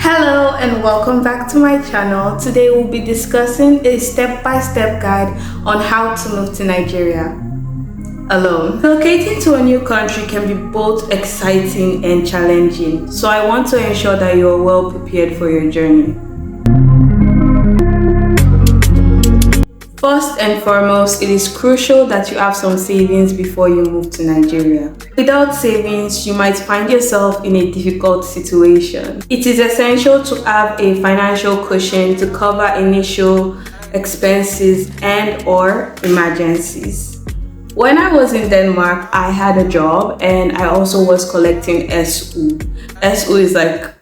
Hello and welcome back to my channel. Today we'll be discussing a step-by-step guide on how to move to Nigeria alone. Relocating to a new country can be both exciting and challenging, so I want to ensure that you are well prepared for your journey. First and foremost, it is crucial that you have some savings before you move to Nigeria. Without savings, you might find yourself in a difficult situation. It is essential to have a financial cushion to cover initial expenses and/or emergencies. When I was in Denmark, I had a job and I also was collecting SU. SU is like,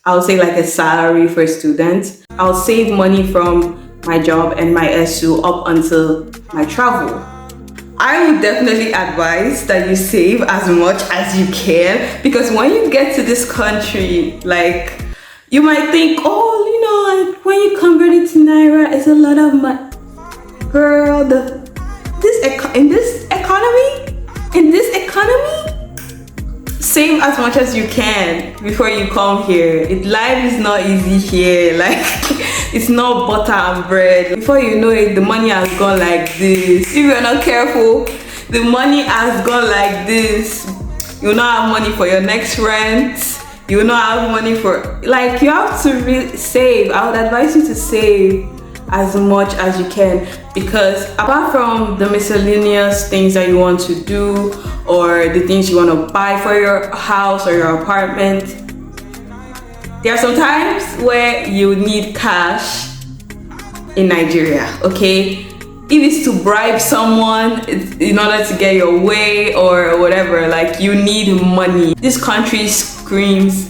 I would say like a salary for a student. I'll save money from my job and my SU up until my travel. I would definitely advise that you save as much as you can, because when you get to this country, like, you might think, oh, like when you convert it to Naira, it's a lot of money. Girl, in this economy, save as much as you can before you come here. Life is not easy here. Like, it's not butter and bread. Before you know it, the money has gone like this. If you're not careful, the money has gone like this. You will not have money for your next rent. You will not have money for, like, you have to really save. I would advise you to save as much as you can, because apart from the miscellaneous things that you want to do or the things you want to buy for your house or your apartment, there are some times where you need cash in Nigeria, okay? If it's to bribe someone in order to get your way or whatever, like, you need money. This country screams,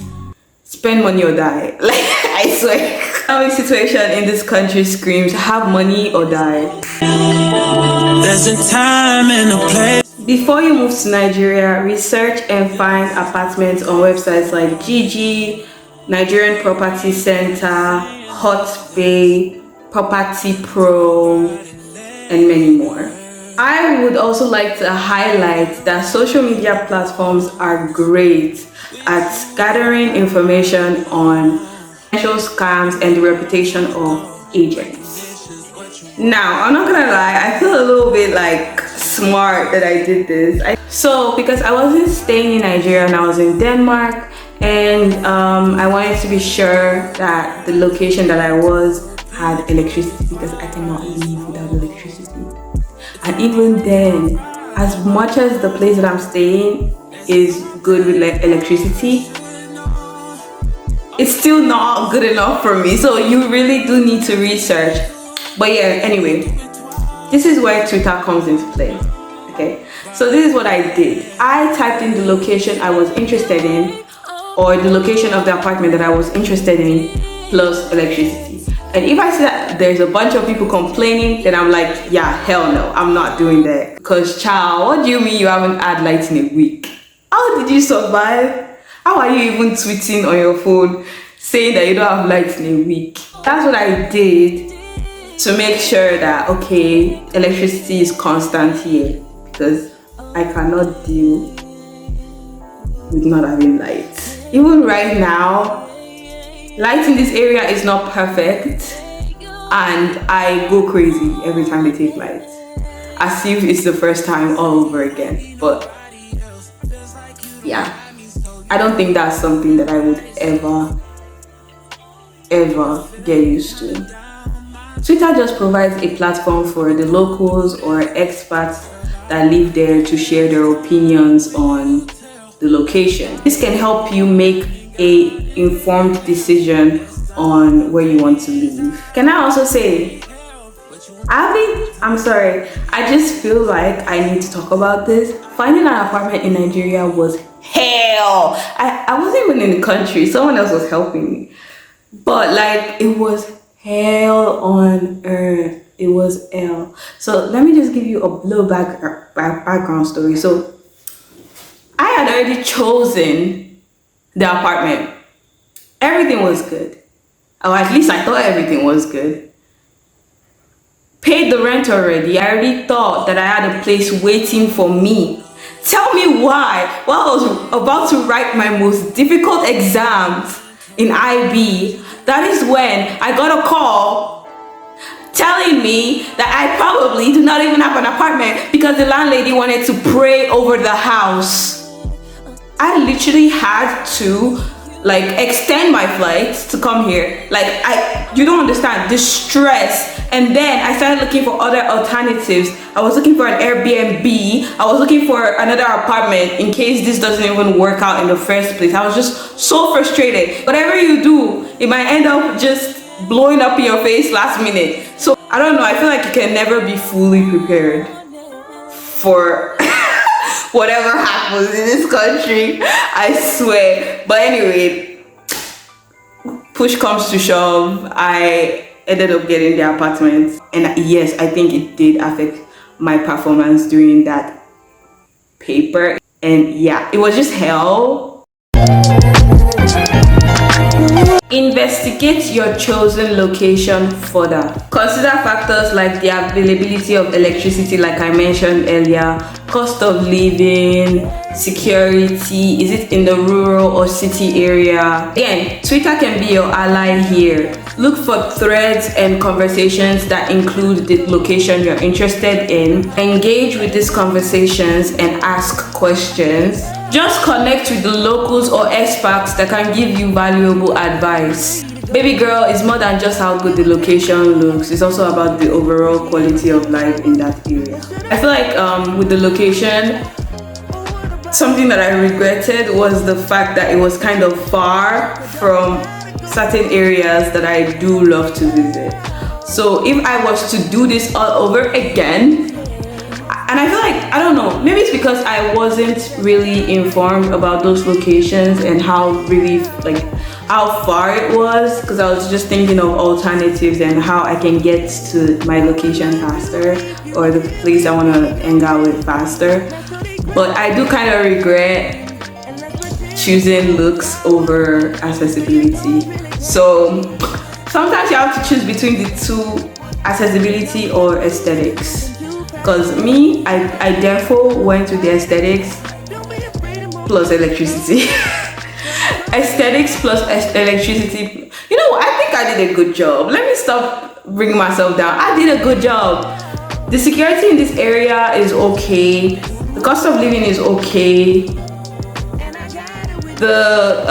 spend money or die. Like, I swear. Economic situation in this country screams, have money or die. There's a time and a place. Before you move to Nigeria, research and find apartments on websites like Gigi, Nigerian Property Center, Hot Bay, Property Pro, and many more. I would also like to highlight that social media platforms are great at gathering information on financial scams and the reputation of agents. Now, I'm not gonna lie, I feel a little bit like smart that I did this. So, because I wasn't staying in Nigeria and I was in Denmark, and I wanted to be sure that the location that I was had electricity, because I cannot live without electricity. And even then, as much as the place that I'm staying is good with electricity, it's still not good enough for me. So you really do need to research. But yeah, anyway, this is where Twitter comes into play. Okay, so this is what I did. I typed in the location I was interested in, or the location of the apartment that I was interested in, plus electricity. And if I see that there's a bunch of people complaining, then I'm like, yeah, hell no, I'm not doing that. Because, child, what do you mean you haven't had light in a week? How did you survive? How are you even tweeting on your phone saying that you don't have light in a week? That's what I did to make sure that, okay, electricity is constant here, because I cannot deal with not having light. Even right now, light in this area is not perfect, and I go crazy every time they take light, as if it's the first time all over again. But yeah, I don't think that's something that I would ever get used to. Twitter just provides a platform for the locals or experts that live there to share their opinions on the location. This can help you make an informed decision on where you want to live. Can I also say, I'm sorry, I just feel like I need to talk about this. Finding an apartment in Nigeria was hell. I wasn't even in the country, someone else was helping me. But like, it was hell on earth. It was hell. So let me just give you a little background story. So I had already chosen the apartment. Everything was good. Or at least I thought everything was good. Paid the rent already. I already thought that I had a place waiting for me. Tell me why. While I was about to write my most difficult exams, in IB, that is when I got a call telling me that I probably do not even have an apartment because the landlady wanted to pray over the house. I literally had to like extend my flight to come here. Like, you don't understand the stress. And then I started looking for other alternatives. I was looking for an Airbnb. I was looking for another apartment in case this doesn't even work out in the first place. I was just so frustrated. Whatever you do, it might end up just blowing up in your face last minute. So I don't know, I feel like you can never be fully prepared for whatever happens in this country, I swear. But anyway, push comes to shove, I ended up getting the apartment, and yes, I think it did affect my performance during that paper. And yeah, it was just hell. Investigate your chosen location further. Consider factors like the availability of electricity, like I mentioned earlier, cost of living, security, is it in the rural or city area? Again, Twitter can be your ally here. Look for threads and conversations that include the location you're interested in. Engage with these conversations and ask questions. Just connect with the locals or experts that can give you valuable advice. Baby girl, is more than just how good the location looks. It's also about the overall quality of life in that area. I feel like with the location, something that I regretted was the fact that it was kind of far from certain areas that I do love to visit. So if I was to do this all over again, and I feel like, I don't know, maybe it's because I wasn't really informed about those locations and how far it was, because I was just thinking of alternatives and how I can get to my location faster, or the place I want to hang out with faster. But I do kind of regret choosing looks over accessibility. So sometimes you have to choose between the two, accessibility or aesthetics. Because me, I therefore went with the aesthetics plus electricity. Aesthetics plus electricity. You know, I think I did a good job. Let me stop bringing myself down. I did a good job. The security in this area is okay. The cost of living is okay. The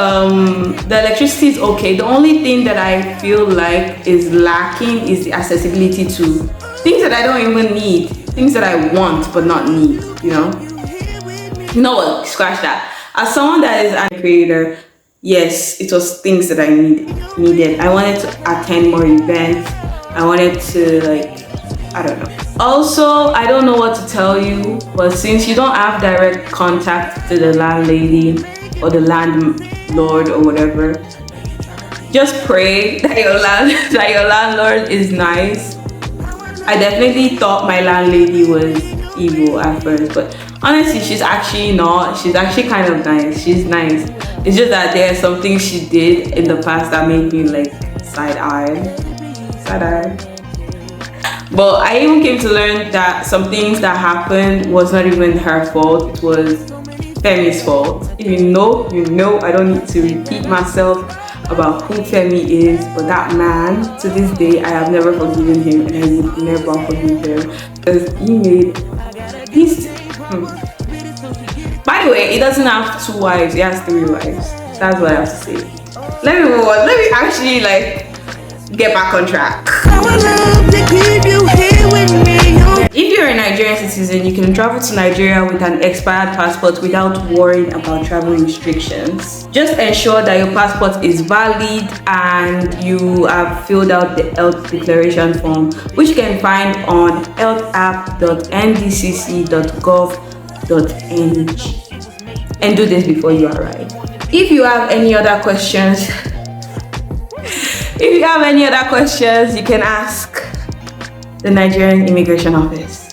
electricity is okay. The only thing that I feel like is lacking is the accessibility to things that I don't even need. Things that I want but not need, you know? You know what? Scratch that. As someone that is a creator, yes, it was things that I needed. I wanted to attend more events. I wanted to, like, I don't know. Also, I don't know what to tell you, but since you don't have direct contact to the landlady or the landlord or whatever, just pray that your landlord is nice. I definitely thought my landlady was evil at first, but honestly, she's actually not. She's actually kind of nice. She's nice. It's just that there are some things she did in the past that made me like side-eye. But I even came to learn that some things that happened was not even her fault. It was Femi's fault. If you know, you know. I don't need to repeat myself about who Femi is, but that man, to this day, I have never forgiven him, and I would never forgive him because By the way, he doesn't have 2 wives, he has 3 wives. That's what I have to say. Let me move on. Let me actually get back on track. If you're a Nigerian citizen, you can travel to Nigeria with an expired passport without worrying about travel restrictions. Just ensure that your passport is valid and you have filled out the health declaration form, which you can find on healthapp.ndcc.gov.ng. And do this before you arrive. If you have any other questions, you can ask the Nigerian Immigration Office.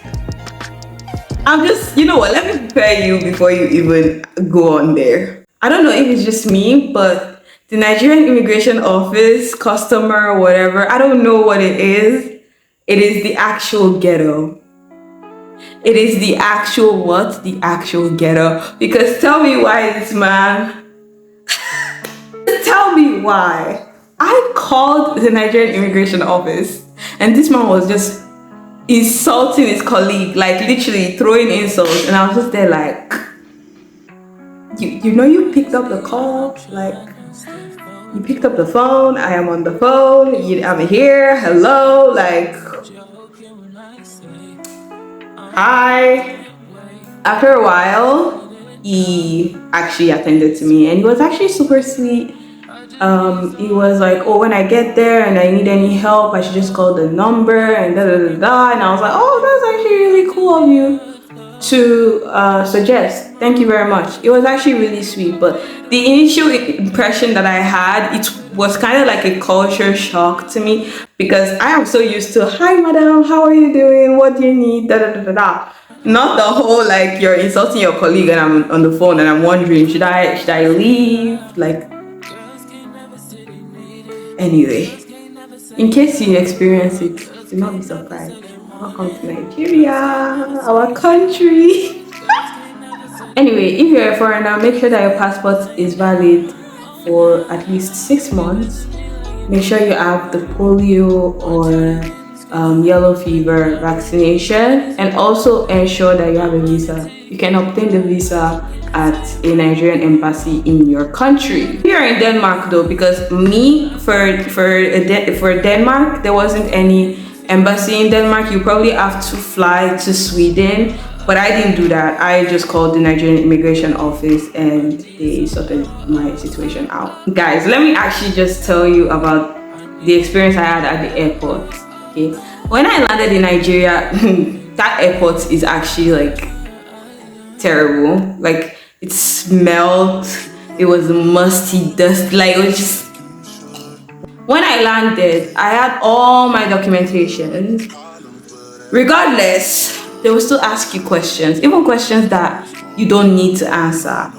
You know what, let me prepare you before you even go on there. I don't know if it's just me, but the Nigerian Immigration Office, customer, whatever, I don't know what it is. It is the actual ghetto. It is the actual what? The actual ghetto. Because tell me why this man, tell me why. I called the Nigerian immigration office, and this man was just insulting his colleague, like literally throwing insults, and I was just there like, you know, you picked up the call, like you picked up the phone. I am on the phone. I'm here. Hello, like, hi. After a while, he actually attended to me, and he was actually super sweet. He was like, oh, when I get there and I need any help, I should just call the number and da da da da. And I was like, oh, that's actually really cool of you to suggest. Thank you very much. It was actually really sweet. But the initial impression that I had, it was kind of like a culture shock to me, because I am so used to, hi madam, how are you doing? What do you need? Da da da da da. Not the whole like you're insulting your colleague and I'm on the phone and I'm wondering, should I leave? Like, anyway, in case you experience it, do not be surprised. Welcome to Nigeria, our country. Anyway, if you're a foreigner, make sure that your passport is valid for at least 6 months. Make sure you have the polio or yellow fever vaccination, and also ensure that you have a visa. You can obtain the visa at a Nigerian embassy in your country. We are in Denmark though, because for Denmark there wasn't any embassy in Denmark. You probably have to fly to Sweden, but I didn't do that. I just called the Nigerian immigration office and they sorted my situation out. Guys, let me actually just tell you about the experience I had at the airport. Okay, when I landed in Nigeria, that airport is actually like terrible. Like, it smelled, it was musty, dust, like it was just. When I landed, I had all my documentation. Regardless, they will still ask you questions, even questions that you don't need to answer.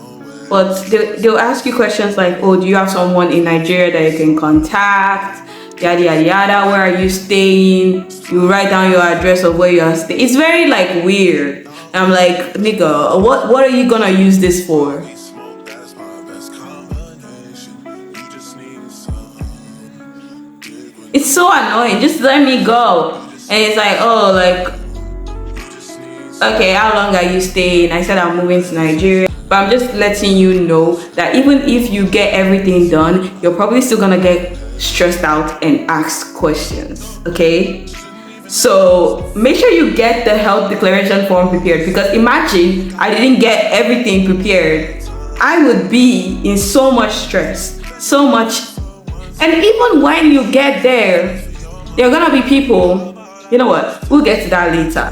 But they'll ask you questions like, oh, do you have someone in Nigeria that you can contact? Yada yada yada, where are you staying? You write down your address of where you are staying. It's very like weird. And I'm like, nigga, what are you gonna use this for? It's so annoying. Just let me go. And it's like, oh, like, okay, how long are you staying? I said I'm moving to Nigeria. But I'm just letting you know that even if you get everything done, you're probably still gonna get stressed out and ask questions, okay? So make sure you get the health declaration form prepared, because imagine I didn't get everything prepared. I would be in so much stress, so much. And even when you get there, there are gonna be people, you know what, we'll get to that later.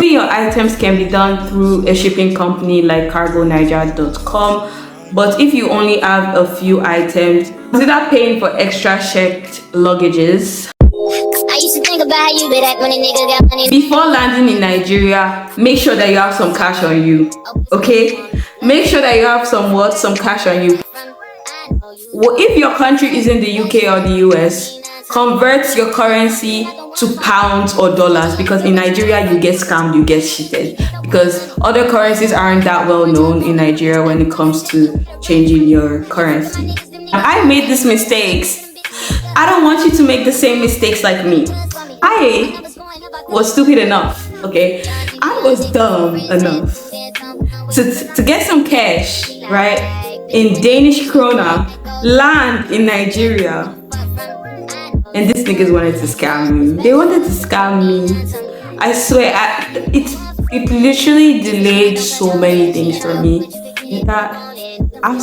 Your items can be done through a shipping company like cargonaija.com, but if you only have a few items, consider paying for extra checked luggages. I used to think about how you be that when a nigga got money. Before landing in Nigeria, make sure that you have some cash on you, okay? Make sure that you have some cash on you. Well, if your country is in the UK or the US, convert your currency to pounds or dollars, because in Nigeria you get scammed, you get cheated, because other currencies aren't that well known in Nigeria when it comes to changing your currency. I made these mistakes. I don't want you to make the same mistakes like me. I was stupid enough, okay? I was dumb enough to get some cash, right, in Danish krona, land in Nigeria. And these niggas wanted to scam me. They wanted to scam me. I swear, it literally delayed so many things for me. That I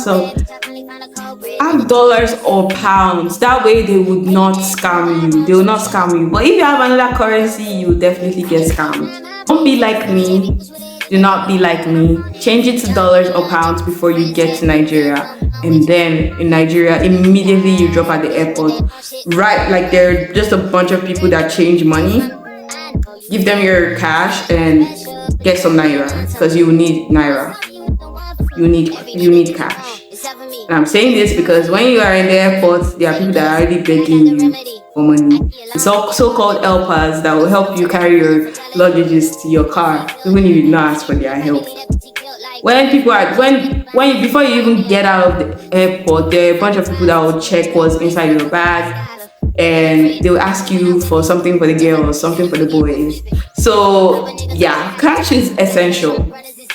have dollars or pounds. That way they would not scam you. They will not scam you. But if you have another currency, you will definitely get scammed. Don't be like me. Do not be like me. Change it to dollars or pounds before you get to Nigeria. And then in Nigeria, immediately you drop at the airport. Right, like there are just a bunch of people that change money. Give them your cash and get some naira, because you need naira. You need cash. And I'm saying this because when you are in the airport, there are people that are already begging you for money. It's so-called helpers that will help you carry your luggages to your car, even if you don't ask for their help. When people are when before you even get out of the airport, there are a bunch of people that will check what's inside your bag, and they will ask you for something for the girl or something for the boys. So yeah, cash is essential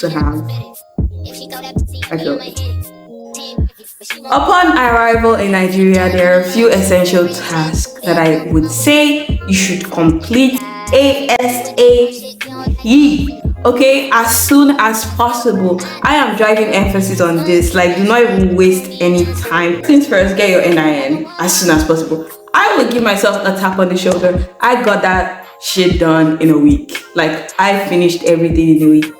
to have. I feel like. Upon arrival in Nigeria, there are a few essential tasks that I would say you should complete ASAP. Okay, as soon as possible. I am driving emphasis on this. Like, do not even waste any time. Since first, get your NIN as soon as possible. I will give myself a tap on the shoulder. I got that shit done in a week. Like, I finished everything in a week.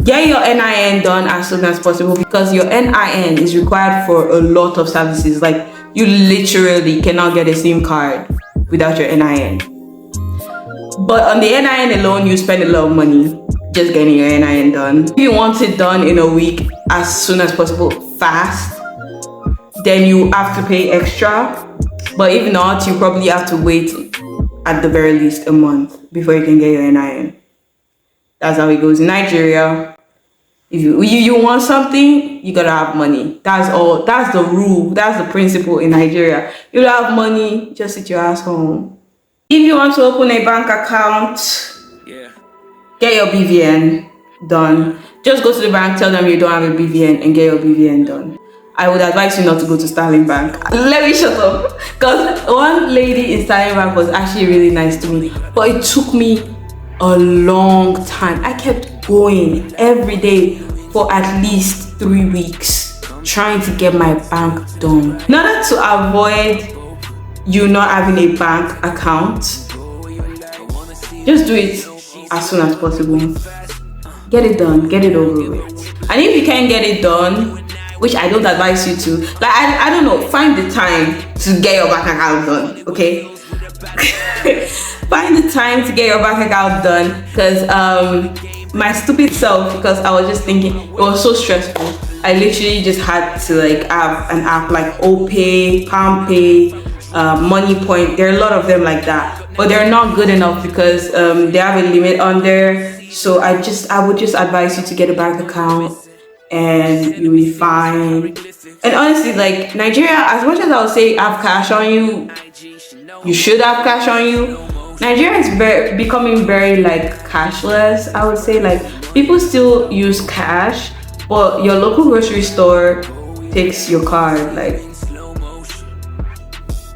Get your NIN done as soon as possible, because your NIN is required for a lot of services. Like, you literally cannot get a SIM card without your NIN. But on the NIN alone, you spend a lot of money just getting your NIN done. If you want it done in a week as soon as possible, fast, then you have to pay extra. But if not, you probably have to wait at the very least a month before you can get your NIN. That's how it goes in Nigeria. If you want something, you gotta have money. That's all. That's the rule. That's the principle in Nigeria. You don't have money, just sit your ass home. If you want to open a bank account, get your BVN done. Just go to the bank, tell them you don't have a BVN, and get your BVN done. I would advise you not to go to Sterling Bank. Let me shut up. Because one lady in Sterling Bank was actually really nice to me, but it took me a long time. I kept going every day for at least 3 weeks trying to get my bank done. In order to avoid you not having a bank account, just do it as soon as possible. Get it done, get it over with. And if you can't get it done, which I don't advise you to, like, I don't know, find the time to get your bank account done, okay? Find the time to get your bank account done, because my stupid self, because I was just thinking, it was so stressful. I literally just had to like have an app like OPay, PalmPay, Money Point. There are a lot of them like that, but they're not good enough because they have a limit on there. So I would just advise you to get a bank account and you'll be fine. And honestly, like, Nigeria, as much as I would say have cash on you, you should have cash on you. Nigeria is becoming very like cashless. I would say, like, people still use cash, but your local grocery store takes your card. Like,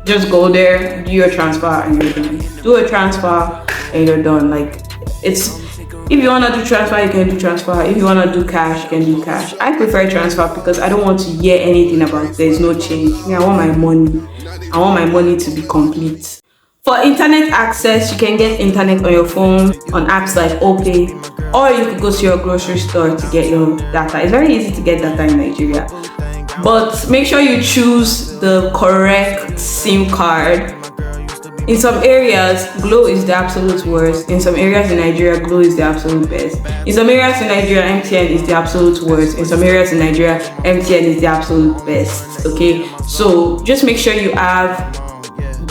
just go there, do your transfer, and you're done. Do a transfer and you're done. Like, it's, if you want to do transfer, you can do transfer. If you want to do cash, you can do cash. I prefer transfer because I don't want to hear anything about there's no change. I want my money. I want my money to be complete. For internet access, you can get internet on your phone on apps like OPay, or you could go to your grocery store to get your data. It's very easy to get data in Nigeria, but make sure you choose the correct SIM card. In some areas, Glo is the absolute worst. In some areas in Nigeria, Glo is the absolute best. In some areas in Nigeria, MTN is the absolute worst. In some areas in Nigeria, MTN is the absolute best. Okay, so just make sure you have.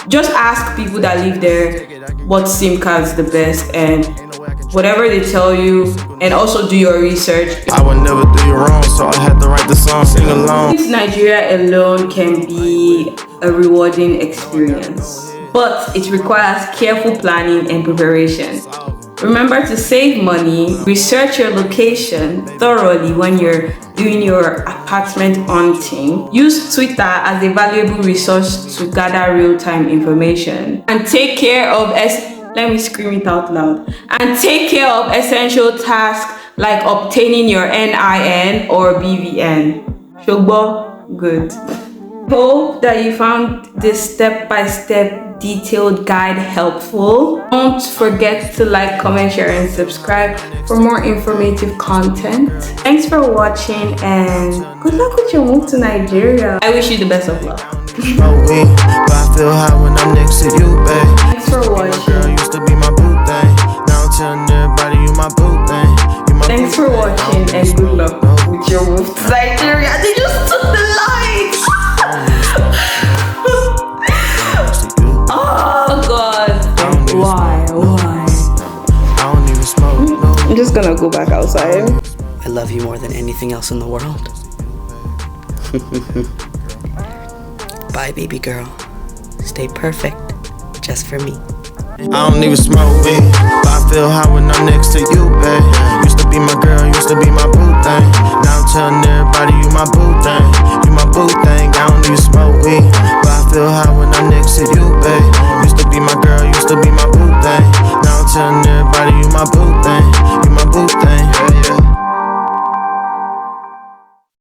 Just ask people that live there what SIM card is the best, and whatever they tell you, and also do your research. I would never do you wrong, so I had to write the song, sing along. Nigeria alone can be a rewarding experience, but it requires careful planning and preparation. Remember to save money, research your location thoroughly when you're doing your apartment hunting. Use Twitter as a valuable resource to gather real-time information. And take care of, let me scream it out loud. And take care of essential tasks like obtaining your NIN or BVN. Shogbo, good. Hope that you found this step-by-step detailed guide helpful. Don't forget to like, comment, share, and subscribe for more informative content. Thanks for watching, and good luck with your move to Nigeria. I wish you the best of luck. I feel high when I'm next to you, babe. Thanks for watching. Girl used to be my boo thing. Now I'm telling everybody you my boo thing. Thanks for watching, and good luck with your move to Nigeria. They just took the lights. Oh God! Why? I don't even smoke. I'm just gonna go back outside. love you more than anything else in the world. Bye, baby girl. Stay perfect, just for me. I don't even smoke weed, but I feel high when I'm next to you, babe. Used to be my girl, used to be my boo thing. Now I'm telling everybody you my boo